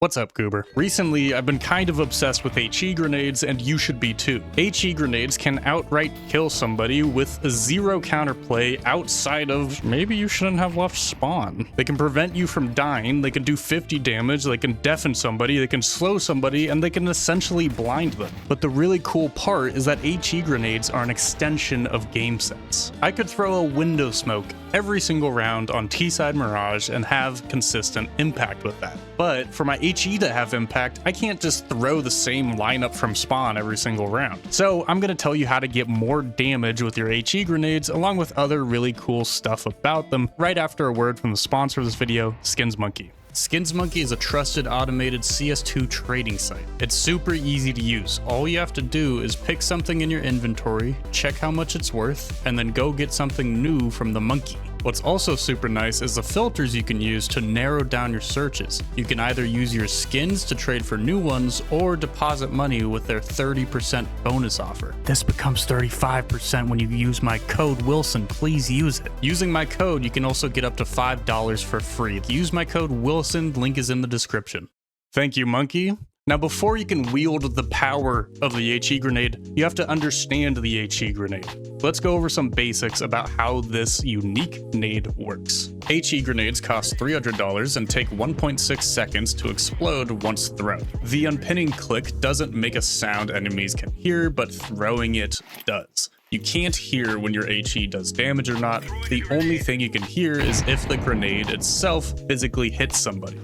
What's up, Goober? Recently, I've been kind of obsessed with HE grenades, and you should be too. HE grenades can outright kill somebody with a zero counterplay outside of maybe you shouldn't have left spawn. They can prevent you from dying, they can do 50 damage, they can deafen somebody, they can slow somebody, and they can essentially blind them. But the really cool part is that HE grenades are an extension of game sense. I could throw a window smoke every single round on T-side Mirage and have consistent impact with that. But for my HE to have impact, I can't just throw the same lineup from spawn every single round. So I'm going to tell you how to get more damage with your HE grenades, along with other really cool stuff about them, right after a word from the sponsor of this video, SkinsMonkey. SkinsMonkey is a trusted automated CS2 trading site. It's super easy to use. All you have to do is pick something in your inventory, check how much it's worth, and then go get something new from the monkey. What's also super nice is the filters you can use to narrow down your searches. You can either use your skins to trade for new ones or deposit money with their 30% bonus offer. This becomes 35% when you use my code Wilson. Please use it. Using my code, you can also get up to $5 for free. Use my code Wilson, link is in the description. Thank you, monkey. Now, before you can wield the power of the HE grenade, you have to understand the HE grenade. Let's go over some basics about how this unique nade works. HE grenades cost $300 and take 1.6 seconds to explode once thrown. The unpinning click doesn't make a sound enemies can hear, but throwing it does. You can't hear when your HE does damage or not. The only thing you can hear is if the grenade itself physically hits somebody.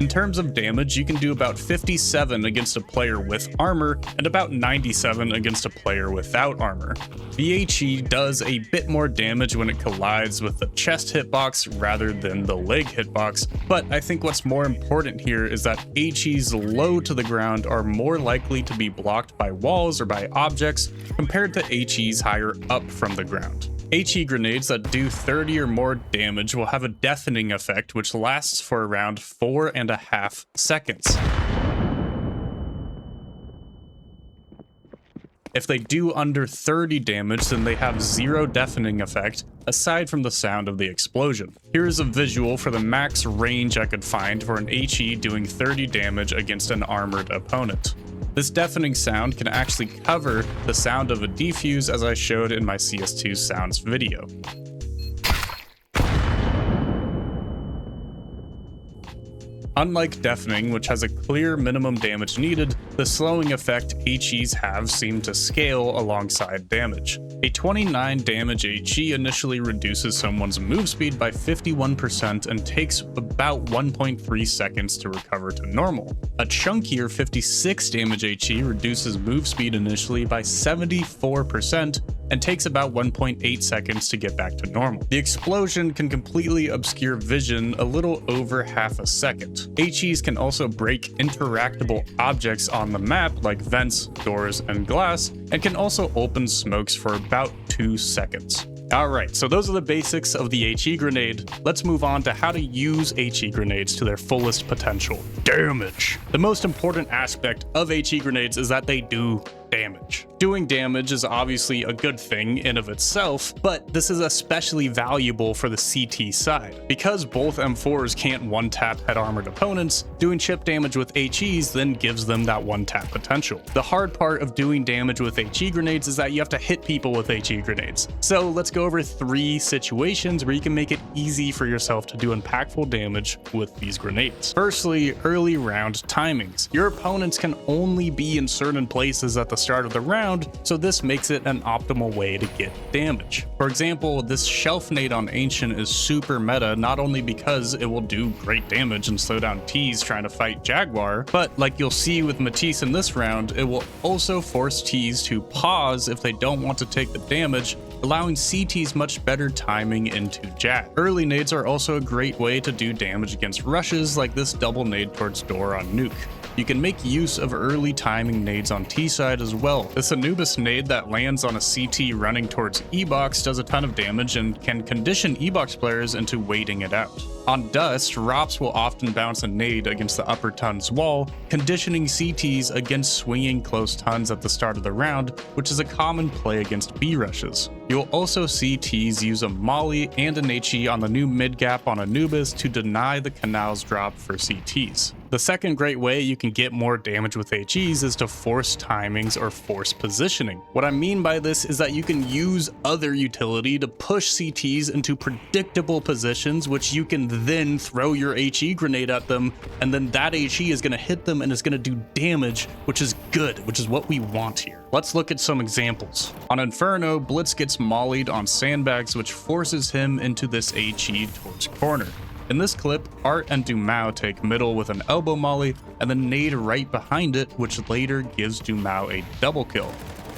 In terms of damage, you can do about 57 against a player with armor and about 97 against a player without armor. The HE does a bit more damage when it collides with the chest hitbox rather than the leg hitbox, but I think what's more important here is that HEs low to the ground are more likely to be blocked by walls or by objects compared to HEs higher up from the ground. HE grenades that do 30 or more damage will have a deafening effect which lasts for around 4.5 seconds. If they do under 30 damage, then they have zero deafening effect, aside from the sound of the explosion. Here is a visual for the max range I could find for an HE doing 30 damage against an armored opponent. This deafening sound can actually cover the sound of a defuse, as I showed in my CS2 sounds video. Unlike deafening, which has a clear minimum damage needed, the slowing effect HEs have seem to scale alongside damage. A 29 damage HE initially reduces someone's move speed by 51% and takes about 1.3 seconds to recover to normal. A chunkier 56 damage HE reduces move speed initially by 74% and takes about 1.8 seconds to get back to normal. The explosion can completely obscure vision a little over half a second. HEs can also break interactable objects on the map like vents, doors, and glass, and can also open smokes for about 2 seconds. Alright, so those are the basics of the HE grenade. Let's move on to how to use HE grenades to their fullest potential. Damage. The most important aspect of HE grenades is that they do damage. Doing damage is obviously a good thing in of itself, but this is especially valuable for the CT side. Because both M4s can't one-tap head armored opponents, doing chip damage with HEs then gives them that one-tap potential. The hard part of doing damage with HE grenades is that you have to hit people with HE grenades. So let's go over 3 situations where you can make it easy for yourself to do impactful damage with these grenades. Firstly, early round timings. Your opponents can only be in certain places at the start of the round, so this makes it an optimal way to get damage. For example, this shelf nade on Ancient is super meta, not only because it will do great damage and slow down T's trying to fight Jaguar, but like you'll see with Matisse in this round, it will also force T's to pause if they don't want to take the damage, allowing CT's much better timing into Jag. Early nades are also a great way to do damage against rushes like this double nade towards door on Nuke. You can make use of early timing nades on T side as well. This Anubis nade that lands on a CT running towards E-Box does a ton of damage and can condition E-Box players into waiting it out. On dust, ROPs will often bounce a nade against the upper tun's wall, conditioning CTs against swinging close tuns at the start of the round, which is a common play against B rushes. You'll also see Ts use a molly and an HE on the new mid gap on Anubis to deny the canals drop for CTs. The second great way you can get more damage with HEs is to force timings or force positioning. What I mean by this is that you can use other utility to push CTs into predictable positions, which you can then throw your HE grenade at them, and then that HE is going to hit them and it's going to do damage, which is good, which is what we want here. Let's look at some examples. On Inferno, Blitz gets mollied on sandbags, which forces him into this HE towards corner. In this clip, Art and Dumao take middle with an elbow molly and then nade right behind it, which later gives Dumao a double kill.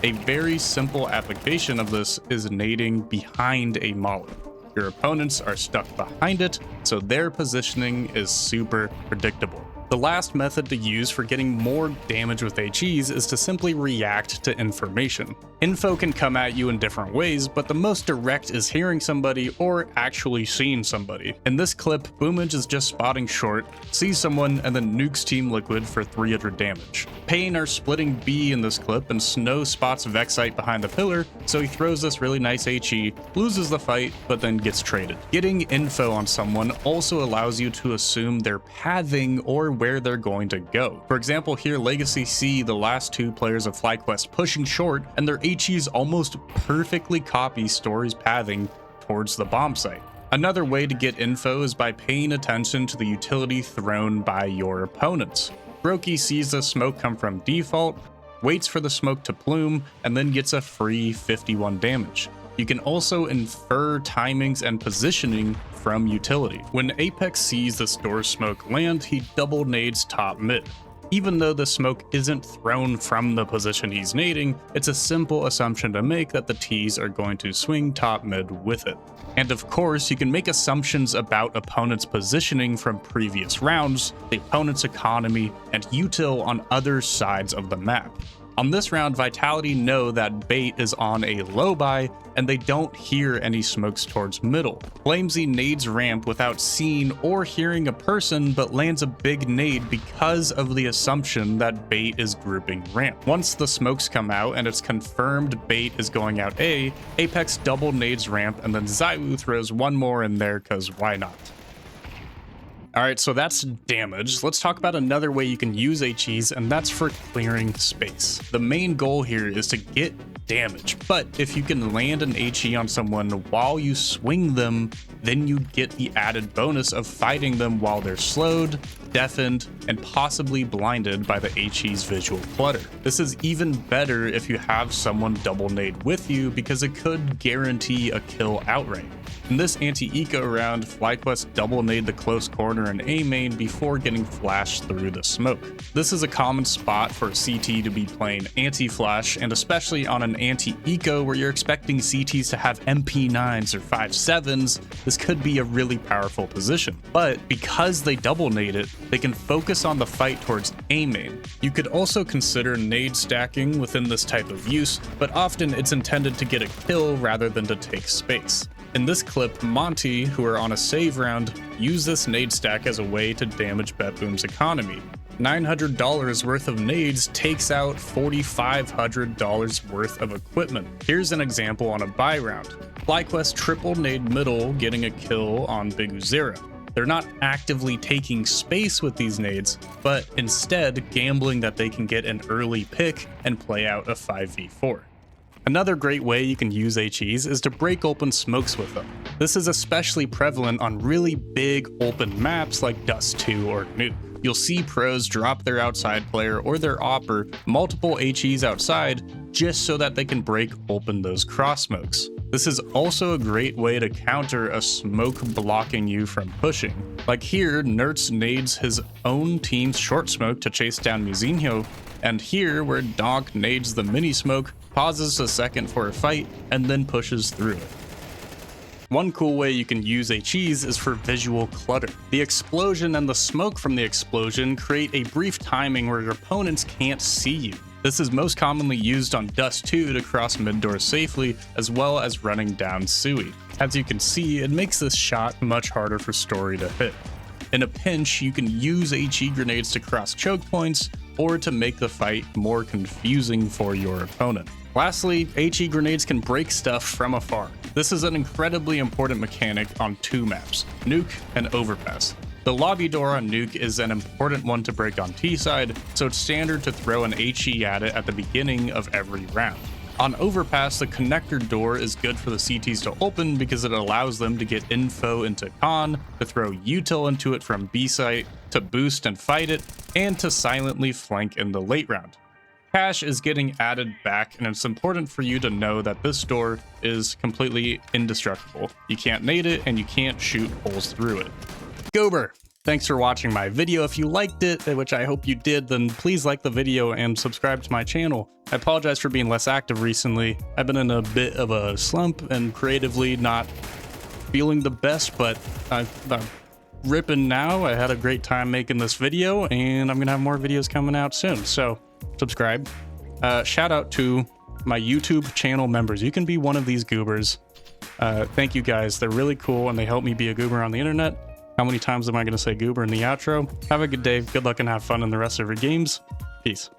A very simple application of this is nading behind a molly. Your opponents are stuck behind it, so their positioning is super predictable. The last method to use for getting more damage with HEs is to simply react to information. Info can come at you in different ways, but the most direct is hearing somebody or actually seeing somebody. In this clip, Boomage is just spotting short, sees someone, and then nukes Team Liquid for 300 damage. Pain are splitting B in this clip, and Snow spots Vexite behind the pillar, so he throws this really nice HE, loses the fight, but then gets traded. Getting info on someone also allows you to assume their pathing or where they're going to go. For example, here Legacy see the last two players of FlyQuest pushing short, and their HEs almost perfectly copy Story's pathing towards the bomb site. Another way to get info is by paying attention to the utility thrown by your opponents. Brokey sees the smoke come from default, waits for the smoke to plume, and then gets a free 51 damage. You can also infer timings and positioning from utility. When Apex sees the store smoke land, he double nades top mid. Even though the smoke isn't thrown from the position he's nading, it's a simple assumption to make that the Ts are going to swing top mid with it. And of course, you can make assumptions about opponent's positioning from previous rounds, the opponent's economy, and util on other sides of the map. On this round, Vitality know that bait is on a low buy, and they don't hear any smokes towards middle. Flamesy nades ramp without seeing or hearing a person, but lands a big nade because of the assumption that bait is grouping ramp. Once the smokes come out and it's confirmed bait is going out A, Apex double nades ramp, and then Zywoo throws one more in there cause why not? Alright, so that's damage. Let's talk about another way you can use HEs, and that's for clearing space. The main goal here is to get damage, but if you can land an HE on someone while you swing them, then you get the added bonus of fighting them while they're slowed, deafened, and possibly blinded by the HE's visual clutter. This is even better if you have someone double nade with you, because it could guarantee a kill outright. In this anti-eco round, FlyQuest double nade the close corner in A main before getting flashed through the smoke. This is a common spot for CT to be playing anti-flash, and especially on an anti-eco where you're expecting CTs to have MP9s or 5.7s, this could be a really powerful position. But because they double nade it, they can focus on the fight towards A main. You could also consider nade stacking within this type of use, but often it's intended to get a kill rather than to take space. In this clip, Monty, who are on a save round, use this nade stack as a way to damage BetBoom's economy. $900 worth of nades takes out $4,500 worth of equipment. Here's an example on a buy round. FlyQuest triple nade middle, getting a kill on Big Uzera. They're not actively taking space with these nades, but instead gambling that they can get an early pick and play out a 5v4. Another great way you can use HEs is to break open smokes with them. This is especially prevalent on really big open maps like Dust 2 or Nuke. You'll see pros drop their outside player or their opper multiple HEs outside just so that they can break open those cross smokes. This is also a great way to counter a smoke blocking you from pushing. Like here, Nertz nades his own team's short smoke to chase down Muzinho, and here where Donk nades the mini smoke, pauses a second for a fight, and then pushes through it. One cool way you can use HEs is for visual clutter. The explosion and the smoke from the explosion create a brief timing where your opponents can't see you. This is most commonly used on Dust 2 to cross mid door safely, as well as running down Sui. As you can see, it makes this shot much harder for Story to hit. In a pinch, you can use HE grenades to cross choke points, or to make the fight more confusing for your opponent. Lastly, HE grenades can break stuff from afar. This is an incredibly important mechanic on 2 maps, Nuke and Overpass. The lobby door on Nuke is an important one to break on T side, so it's standard to throw an HE at it at the beginning of every round. On Overpass, the connector door is good for the CTs to open because it allows them to get info into Con, to throw util into it from B site, to boost and fight it, and to silently flank in the late round. Cash is getting added back, and it's important for you to know that this door is completely indestructible. You can't nade it, and you can't shoot holes through it. Goober! Thanks for watching my video. If you liked it, which I hope you did, then please like the video and subscribe to my channel. I apologize for being less active recently. I've been in a bit of a slump and creatively not feeling the best, but I'm ripping now. I had a great time making this video, and I'm gonna have more videos coming out soon, so subscribe. Shout out to my YouTube channel members. You can be one of these goobers. Thank you guys. They're really cool, and they help me be a goober on the internet. How many times am I going to say goober in the outro? Have a good day. Good luck and have fun in the rest of your games. Peace.